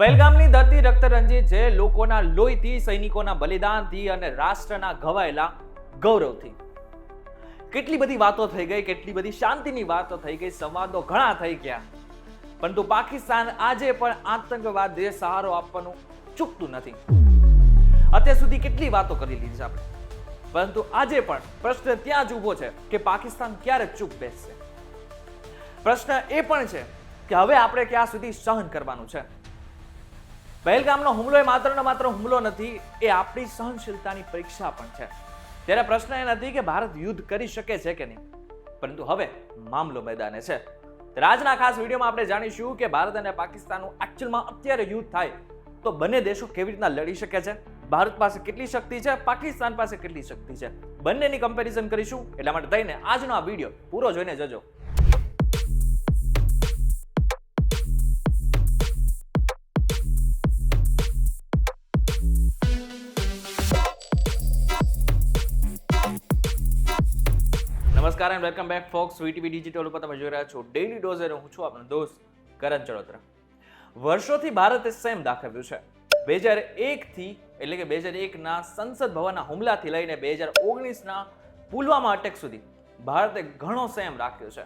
પહેલગામની ધરતી રક્તરંજિત છે લોકોના લોહીથી, સૈનિકોના બલિદાનથી અને રાષ્ટ્રના ઘવાયેલા ગૌરવથી. કેટલી બધી વાતો થઈ ગઈ, કેટલી બધી શાંતિની વાતો થઈ ગઈ, સંવાદો ઘણા થઈ ગયા, પરંતુ પાકિસ્તાન આજે પણ આતંકવાદને સહારો આપવાનું ચૂકતું નથી. અત્યાર સુધી કેટલી વાતો કરી લીધી છે આપણે, પરંતુ આજે પણ પ્રશ્ન ત્યાં જ ઊભો છે કે પાકિસ્તાન ક્યારે ચૂપ બેસશે. પ્રશ્ન એ પણ છે કે હવે આપણે ક્યાં સુધી સહન કરવાનું છે. પહેલગામનો હુમલો એ માત્ર ને માત્ર હુમલો નથી, એ આપણી સહનશીલતાની પરીક્ષા પણ છે. ત્યારે પ્રશ્ન એ નથી કે ભારત યુદ્ધ કરી શકે છે કે નહીં, પરંતુ હવે મામલો મેદાને છે. આજના ખાસ વિડીયોમાં આપણે જાણીશું કે ભારત અને પાકિસ્તાનનું એકચ્યુઅલમાં અત્યારે યુદ્ધ થાય તો બંને દેશો કેવી રીતના લડી શકે છે, ભારત પાસે કેટલી શક્તિ છે, પાકિસ્તાન પાસે કેટલી શક્તિ છે, બંનેની કમ્પેરિઝન કરીશું. એટલા માટે થઈને આજનો આ વિડીયો પૂરો જોઈને જજો. નમસ્કાર and welcome back folks VTV digital ઉપર તમે જોઈ રહ્યા છો ડેઈલી ડોઝ અને હું છું આપનો દોસ્ત કરણ ચડોતરા. વર્ષોથી ભારતે સંયમ દાખવ્યું છે. 2001 થી એટલે કે 2001ના સંસદ ભવનના હુમલાથી લઈને 2019ના પુલવામા અટેક સુધી ભારતે ઘણો સંયમ રાખ્યો છે.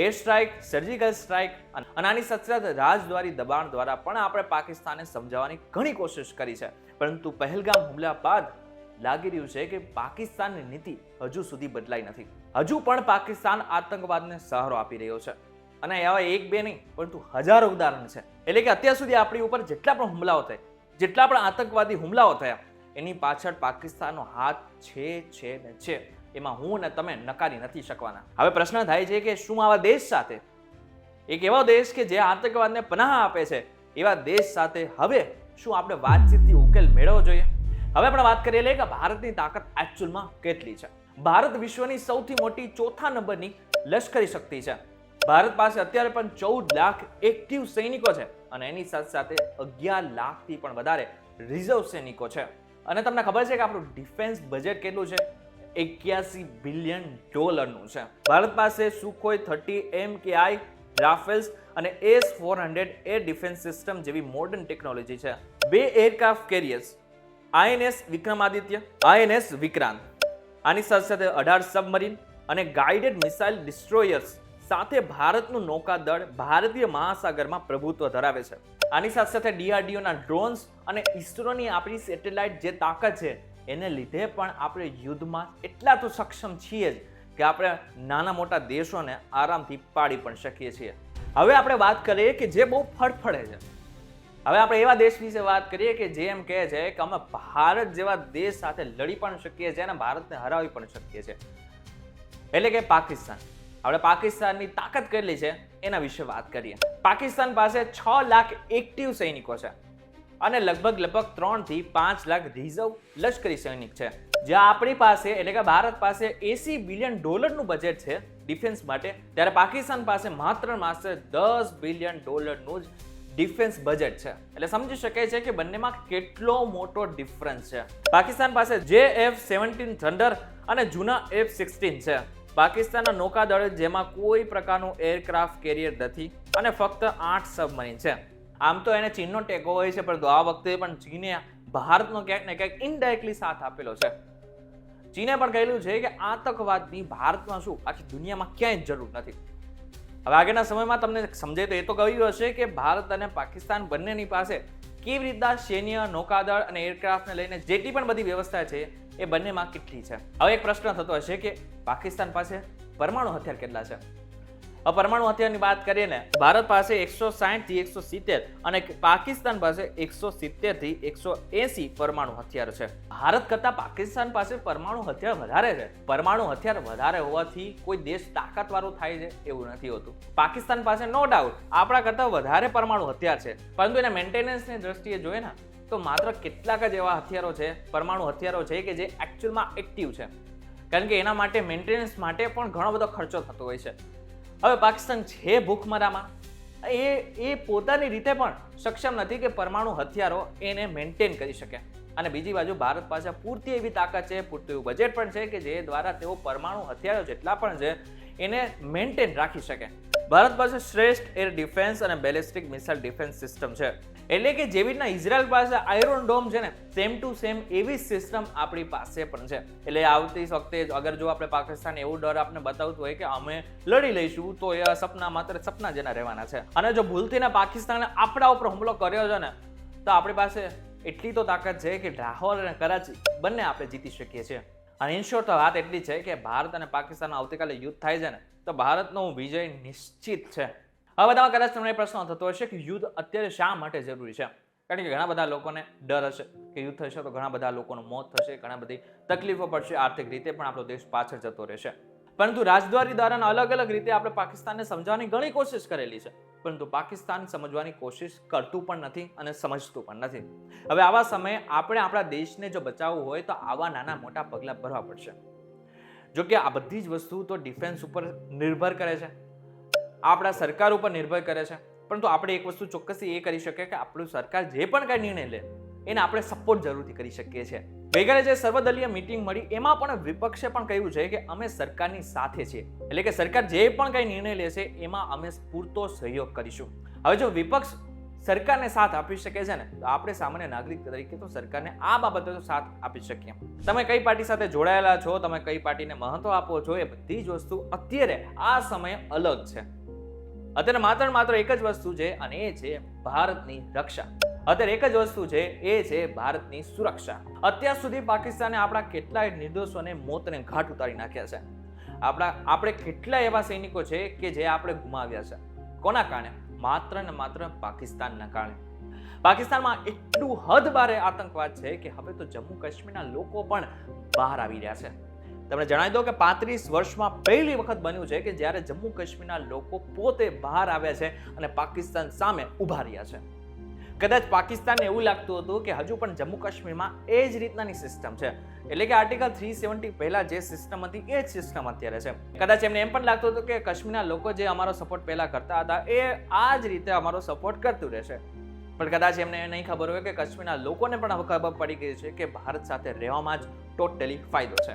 એર સ્ટ્રાઇક, સર્જિકલ સ્ટ્રાઇક અને આની સતત રાજદ્વારી દબાણ દ્વારા પણ આપણે પાકિસ્તાનને સમજાવવાની ઘણી કોશિશ કરી છે, પરંતુ પહેલગામ હુમલા બાદ લાગી રહ્યું છે કે પાકિસ્તાનની નીતિ હજુ સુધી બદલાઈ નથી. હજુ પણ પાકિસ્તાન આતંકવાદને સહારો આપી રહ્યો છે અને આવા એક બે નહીં પરંતુ હજારો ઉદાહરણ છે. એટલે કે અત્યાર સુધી આપણી ઉપર જેટલા પણ હુમલાઓ થયા, જેટલા પણ આતંકવાદી હુમલાઓ થયા, એની પાછળ પાકિસ્તાનનો હાથ છે ને છે. એમાં હું ને તમે નકારી નથી શકવાના. હવે પ્રશ્ન થાય છે કે શું આવા દેશ સાથે, એક એવો દેશ કે જે આતંકવાદને પનાહ આપે છે, એવા દેશ સાથે હવે શું આપણે વાતચીતથી ઉકેલ મેળવવો જોઈએ? હવે આપણે વાત કરીએ કે ભારતની તાકાત એકચ્યુઅલમાં કેટલી છે. ભારત વિશ્વની સૌથી મોટી ચોથા નંબરની લશ્કરી શક્તિ છે. ભારત પાસે અત્યારે પણ 14 લાખ એક્ટિવ સૈનિકો છે અને એની સાથે સાથે 11 લાખથી પણ વધારે રિઝર્વ સૈનિકો છે. અને તમને ખબર છે કે આપણું ડિફેન્સ બજેટ કેટલું છે? $81 બિલિયન છે. ભારત પાસે સુખોઈ 30 MKI, રાફેલ્સ અને S-400 એર ડિફેન્સ સિસ્ટમ જેવી મોડર્ન ટેકનોલોજી છે. 2 aircraft carriers, INS Vikramaditya, INS Vikrant, આની સાથે સાથે 18 સબમરીન અને ગાઇડેડ મિસાઇલ ડિસ્ટ્રોયર્સ સાથે ભારતનું નૌકાદળ ભારતીય મહાસાગરમાં પ્રભુત્વ ધરાવે છે. આની સાથે સાથે DRDOના ડ્રોન્સ અને ઇસરોની આપણી સેટેલાઇટ જે તાકાત છે, એને લીધે પણ આપણે યુદ્ધમાં એટલા તો સક્ષમ છીએ જ કે આપણે નાના મોટા દેશોને આરામથી પાડી પણ શકીએ છીએ. હવે આપણે વાત કરીએ કે જે બહુ ફડફડે છે. હવે આપણે એવા દેશ વિશે વાત કરીએ કે જે એમ કહે છે કે અમે ભારત જેવા દેશ સાથે લડી પણ શકીએ છીએ અને ભારતને હરાવી પણ શકીએ છીએ, એટલે કે પાકિસ્તાન. આપણે પાકિસ્તાનની તાકાત કેટલી છે એના વિશે વાત કરીએ. પાકિસ્તાન પાસે 6 લાખ એક્ટિવ સૈનિકો છે અને લગભગ 3 થી 5 લાખ રિઝર્વ લશ્કરી સૈનિક છે. જ્યાં આપણી પાસે એટલે કે ભારત પાસે $80 બિલિયન બજેટ છે ડિફેન્સ માટે, ત્યારે પાકિસ્તાન પાસે માત્ર $10 બિલિયન જ ડિફેન્સ બજેટ છે. એટલે સમજી શકાય છે કે બંનેમાં કેટલો મોટો ડિફરન્સ છે. પાકિસ્તાન પાસે F-17 થંડર અને જૂના F-16 છે. પાકિસ્તાનના નૌકાદળ જેમાં કોઈ પ્રકારનું એરક્રાફ્ટ કેરિયર નથી અને ફક્ત 8 સબમરીન છે. આમ તો એને ચીનનો ટેકો હોય છે, પરંતુ આ વખતે પણ ચીને ભારતનો ક્યાંક ને ક્યાંક ઇનડાયરેક્ટલી સાથ આપેલો છે. ચીને પણ કહેલું છે કે આતંકવાદની ભારતમાં શું આખી દુનિયામાં ક્યાંય જરૂર નથી. હવે આગળના સમયમાં તમને સમજાય તો એ તો કહ્યું હશે કે ભારત અને પાકિસ્તાન બંનેની પાસે કેવી રીતના સૈન્ય, નૌકાદળ અને એરક્રાફ્ટને લઈને જેટલી પણ બધી વ્યવસ્થા છે એ બંનેમાં કેટલી છે. હવે એક પ્રશ્ન થતો હશે કે પાકિસ્તાન પાસે પરમાણુ હથિયાર કેટલા છે? પરમાણુ હથિયારની વાત કરીએ ને, ભારત પાસે 160 થી 170 અને પાકિસ્તાન પાસે 170 થી 180 પરમાણુ હથિયાર છે. ભારત કરતા પાકિસ્તાન પાસે પરમાણુ હથિયાર વધારે છે. પરમાણુ હથિયાર વધારે હોવાથી કોઈ દેશ તાકાતવાળો થાય છે એવું નથી હોતું. પાકિસ્તાન પાસે નો ડાઉટ આપણા કરતા વધારે પરમાણુ હથિયાર છે, પરંતુ એના મેન્ટેનન્સની દ્રષ્ટિએ જોઈએ ને તો માત્ર કેટલાક જ એવા હથિયારો છે, પરમાણુ હથિયારો છે કે જે એકચ્યુઅલમાં એક્ટિવ છે, કારણ કે એના માટે મેન્ટેનન્સ માટે પણ ઘણો બધો ખર્ચો થતો હોય છે. હવે પાકિસ્તાન છે ભૂખમરામાં, એ પોતાની રીતે પણ સક્ષમ નથી કે પરમાણુ હથિયારો એને મેન્ટેન કરી શકે. અને બીજી બાજુ ભારત પાસે પૂરતી એવી તાકાત છે, પૂરતું એવું બજેટ પણ છે કે જે દ્વારા તેઓ પરમાણુ હથિયારો જેટલા પણ છે એને મેન્ટેન રાખી શકે. ભારત પાસે શ્રેષ્ઠ એર ડિફેન્સ અને બેલિસ્ટિક મિસાઇલ ડિફેન્સ સિસ્ટમ છે. એટલે કે જેવી રીતના ઇઝરાયલ પાસે આયરોન ડોમ છે ને, સેમ ટુ સેમ એવી સિસ્ટમ આપણી પાસે પણ છે. એટલે આવતી વખતે અગર જો આપણે પાકિસ્તાન એવું ડર આપણે બતાવતું હોય કે અમે લડી લઈશું, તો એ સપના માત્ર સપના જેના રહેવાના છે. અને જો ભૂલથી પાકિસ્તાને આપણા ઉપર હુમલો કર્યો છે ને, તો આપણી પાસે એટલી તો તાકાત છે કે લાહોર અને કરાચી બંને આપણે જીતી શકીએ છીએ. અને ઇન શોર્ટ તો વાત એટલી છે કે ભારત અને પાકિસ્તાનનો આવતીકાલે યુદ્ધ થાય છે ને, તો ભારતનો વિજય નિશ્ચિત છે. હવે બધામાં કદાચ તમને પ્રશ્ન થતો હશે કે યુદ્ધ અત્યારે શા માટે જરૂરી છે? કારણ કે ઘણા બધા લોકોને ડર હશે કે યુદ્ધ થશે તો ઘણા બધા લોકોનું મોત થશે, ઘણા બધી તકલીફો પડશે, આર્થિક રીતે પણ આપણો દેશ પાછળ જતો રહેશે. પરંતુ રાજદ્વારી દ્વારા અલગ અલગ રીતે આપણે પાકિસ્તાનને સમજાવવાની ઘણી કોશિશ કરેલી છે, પરંતુ પાકિસ્તાન સમજવાની કોશિશ કરતું પણ નથી અને સમજતું પણ નથી. હવે આવા સમયે આપણે આપણા દેશને જો બચાવવું હોય તો આવા નાના મોટા પગલાં ભરવા પડશે. જો કે આ બધી જ વસ્તુ તો ડિફેન્સ ઉપર નિર્ભર કરે છે, આપણા સરકાર ઉપર નિર્ભર કરે છે. પરંતુ આપણે એક વસ્તુ ચોક્કસ એ કરી શકીએ કે આપણું સરકાર જે પણ કઈ નિર્ણય લે એને આપણે સપોર્ટ જરૂરથી કરી શકીએ છીએ. ગઈકાલે જે સર્વદલીય મીટિંગ મળી એમાં પણ વિપક્ષે પણ કહ્યું છે કે અમે સરકારની સાથે છીએ, એટલે કે સરકાર જે પણ કઈ નિર્ણય લેશે એમાં અમે પૂરતો સહયોગ કરીશું. હવે જો વિપક્ષ સરકારને સાથ આપી શકે છે ને, તો આપણે સામાન્ય નાગરિક તરીકે તો સરકારને આ બાબતે તો સાથ આપી શકીએ. તમે કઈ પાર્ટી સાથે જોડાયેલા છો, તમે કઈ પાર્ટીને મહત્વ આપો છો, એ બધી જ વસ્તુ અત્યારે આ સમયે અલગ છે. અત્યારે માત્ર એક જ વસ્તુ છે અને એ છે ભારતની રક્ષા. અત્યારે એક જ વસ્તુ છે, એ છે ભારતની સુરક્ષા. અત્યાર સુધી પાકિસ્તાને આપણા કેટલાય નિર્દોષોને મોતને ઘાટ ઉતારી નાખ્યા છે. આપણે કેટલા એવા સૈનિકો છે કે જે આપણે ગુમાવ્યા છે. કોના કારણે? માત્ર ને માત્ર પાકિસ્તાનના કારણે. પાકિસ્તાનમાં એટલું હદબારે આતંકવાદ છે કે હવે તો જમ્મુ કાશ્મીરના લોકો પણ બહાર આવી રહ્યા છે. તમને જણાવી દો કે 35 વર્ષમાં પહેલી વખત બન્યું છે કે જ્યારે જમ્મુ કાશ્મીરના લોકો પોતે બહાર આવ્યા છે અને પાકિસ્તાન સામે ઉભા રહ્યા છે. કદાચ પાકિસ્તાનને એવું લાગતું હતું કે હજુ પણ જમ્મુ કાશ્મીરમાં એ જ રીતનાની સિસ્ટમ છે, એટલે કે આર્ટિકલ 370 પહેલા જે સિસ્ટમ હતી એ જ સિસ્ટમ અત્યારે છે. કદાચ એમને એમ પણ લાગતું હતું કે કાશ્મીરના લોકો જે અમારો સપોર્ટ પહેલા કરતા હતા એ આ જ રીતે અમારો સપોર્ટ કરતું રહેશે. પણ કદાચ એમને નહીં ખબર હોય કે કાશ્મીરના લોકોને પણ હવે ખબર પડી ગઈ છે કે ભારત સાથે રહેવામાં જ ટોટલી ફાયદો છે.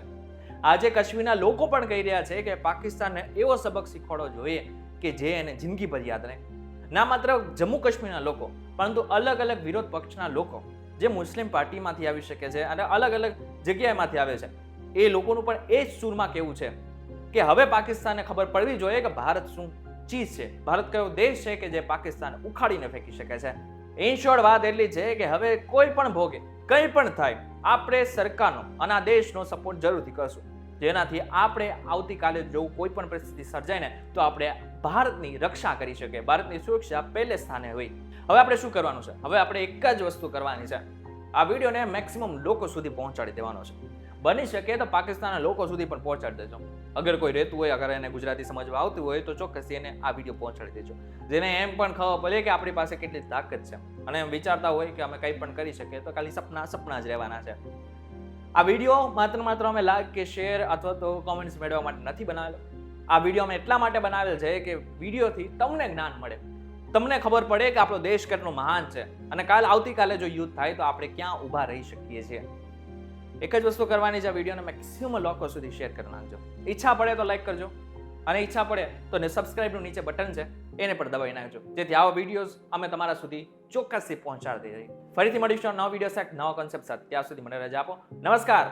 આજે કાશ્મીરના લોકો પણ કહી રહ્યા છે કે પાકિસ્તાનને એવો સબક શીખવાડવો જોઈએ કે જે એને જિંદગીભર યાદ રહે. ના માત્ર જમ્મુ કાશ્મીરના લોકો, પરંતુ અલગ અલગ વિરોધ પક્ષના લોકો જે મુસ્લિમ પાર્ટીમાંથી આવી શકે છે અને અલગ અલગ જગ્યાએમાંથી આવે છે, એ લોકોનું પણ એ જ સૂરમાં કહેવું છે કે હવે પાકિસ્તાનને ખબર પડવી જોઈએ કે ભારત શું ચીજ છે, ભારત કયો દેશ છે કે જે પાકિસ્તાન ઉખાડીને ફેંકી શકે છે. ઇન શોર્ટ વાત એટલી છે કે હવે કોઈ પણ ભોગે કંઈ પણ થાય, આપણે સરકારનો અને આ દેશનો સપોર્ટ જરૂરથી કરશું, જેનાથી આપણે આવતીકાલે જો કોઈ પણ પરિસ્થિતિ સર્જાય ને તો આપણે ભારતની રક્ષા કરી શકીએ, ભારતની સુરક્ષા પહેલે સ્થાને હોય. હવે આપણે શું કરવાનું છે? હવે આપણે એક જ વસ્તુ કરવાની છે, આ વિડીયોને મેક્સિમમ લોકો સુધી પહોંચાડી દેવાનો છે. બની શકે તો પાકિસ્તાનના લોકો સુધી પણ પહોંચાડી દેજો. અગર કોઈ રહેતું હોય, અગર એને ગુજરાતી સમજવા આવતું હોય તો ચોક્કસ એને આ વિડીયો પહોંચાડી દેજો, જેને એમ પણ ખબર પડે કે આપણી પાસે કેટલી તાકાત છે અને એમ વિચારતા હોય કે અમે કંઈ પણ કરી શકીએ તો ખાલી સપના જ રહેવાના છે. આ વિડીયો માત્ર અમે લાઈક કે શેર અથવા તો કોમેન્ટ્સ મેળવવા માટે નથી બનાવેલો. આ વિડીયો અમે એટલા માટે બનાવેલ છે કે વિડીયોથી તમને જ્ઞાન મળે, તમને ખબર પડે કે આપણો દેશ કેટલો મહાન છે અને આવતીકાલે જો યુદ્ધ થાય તો આપણે ક્યાં ઊભા રહી શકીએ છીએ. એક જ વસ્તુ કરવાની છે, આ વિડીયોને મેક્સિમમ લોકો સુધી શેર કરી નાખજો. ઈચ્છા પડે તો લાઈક કરજો અને ઈચ્છા પડે તો સબસ્ક્રાઇબનું નીચે બટન છે એને પણ દબાવી નાખજો, જેથી આવા વિડીયોઝ અમે તમારા સુધી ચોક્કસથી પહોંચાડતી રહીએ. ફરીથી મળીશું નવા વિડીયો સાથે, નવા કોન્સેપ્ટ સાથે. ત્યાં સુધી મને રજા આપો. નમસ્કાર.